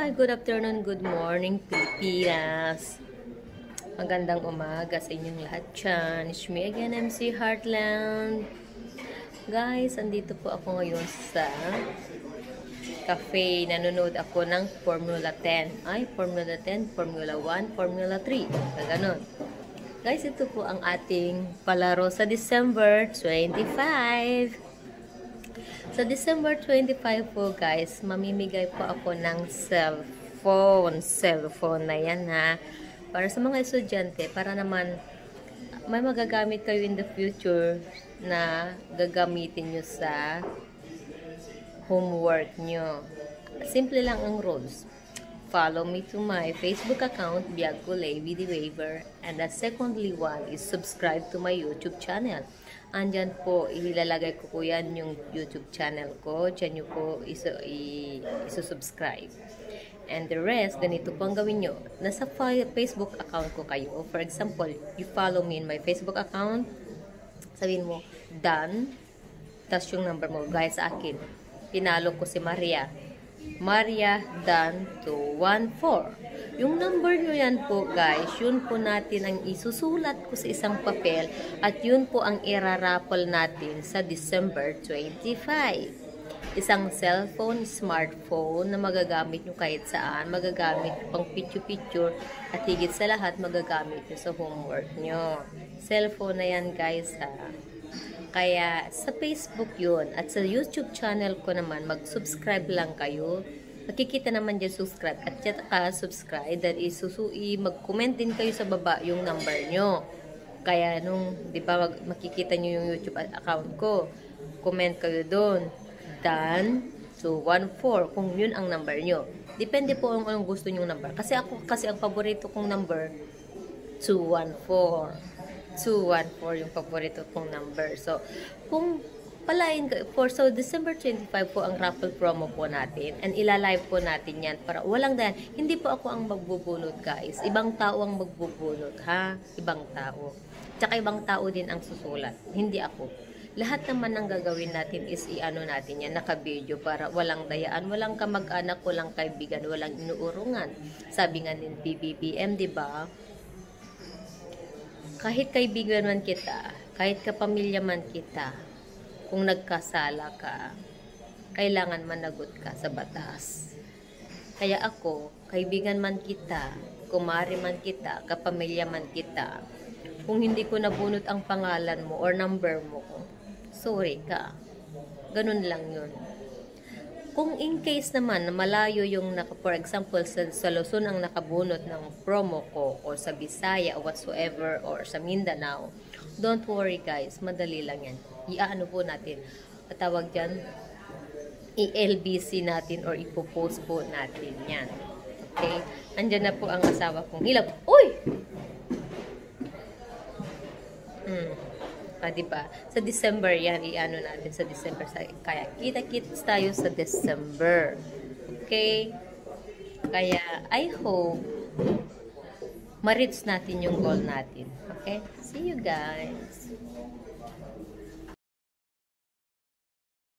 Hi, good afternoon, good morning, Pilipinas. Magandang umaga sa inyong lahat dyan. It's me again, MC Heartland. Guys, andito po ako ngayon sa cafe. Nanonood ako ng Formula 10. Ay, Formula 10, Formula 1, Formula 3. Ganon. Guys, ito po ang ating palaro sa December 25. Sa December 25 po guys, mamimigay po ako ng cellphone na yan ha, para sa mga estudyante, para naman may magagamit kayo in the future na gagamitin nyo sa homework nyo. Simple lang ang rules. Follow me to my Facebook account, Biagkulay Videowaver, and the secondly one is subscribe to my YouTube channel. Andyan po, ilalagay ko po yan yung YouTube channel ko. Diyan nyo po isusubscribe. And the rest, ganito po ang gawin nyo. Nasa Facebook account ko kayo. For example, you follow me in my Facebook account. Sabihin mo, Dan. Tapos yung number mo, guys, sa akin. Pinalo ko si Maria. Maria Dan 214. Yung number nyo yan po guys, yun po natin ang isusulat ko sa isang papel at yun po ang iraraffle natin sa December 25. Isang cellphone, smartphone na magagamit nyo kahit saan, magagamit pang picture-picture at higit sa lahat magagamit nyo sa homework nyo. Cellphone na yan guys ha. Kaya sa Facebook yun at sa YouTube channel ko naman, mag-subscribe lang kayo. Makikita naman dyan subscribe at saka subscribe that is mag-comment din kayo sa baba yung number nyo. Kaya nung, di ba, makikita nyo yung YouTube account ko, comment kayo doon. Dan 214 kung yun ang number nyo. Depende po kung anong gusto nyo number. Kasi ang paborito kong number 214. 214 yung paborito kong number. So, kung palain so December 25 po ang raffle promo po natin and ilalive po natin yan para walang dahan. Hindi po ako ang magbubunot guys. Ibang tao ang magbubunot ha. Ibang tao. Tsaka ibang tao din ang susulat. Hindi ako. Lahat naman ng gagawin natin is i-ano natin yan, naka-video para walang dayaan, walang kamag-anak, walang kaibigan, walang inuurungan. Sabi nga din BBBM, di ba? Kahit kaibigan man kita, kahit kapamilya man kita, kung nagkasala ka, kailangan managot ka sa batas. Kaya ako, kaibigan man kita, kumari man kita, kapamilya man kita, kung hindi ko nabunot ang pangalan mo or number mo, sorry ka. Ganun lang yun. Kung in case naman na malayo yung for example sa Luzon ang nakabunot ng promo ko or sa Bisaya or whatsoever or sa Mindanao, don't worry guys, madali lang yan. Iaano po natin, tawag dyan, i-LBC natin or ipopost po natin yan. Okay? Andyan na po ang asawa kong hilap. Uy! Diba? Sa December yan, i-ano natin sa December. Kaya kita-kits tayo sa December. Okay? Kaya I hope ma-reach natin yung goal natin. Okay? See you guys!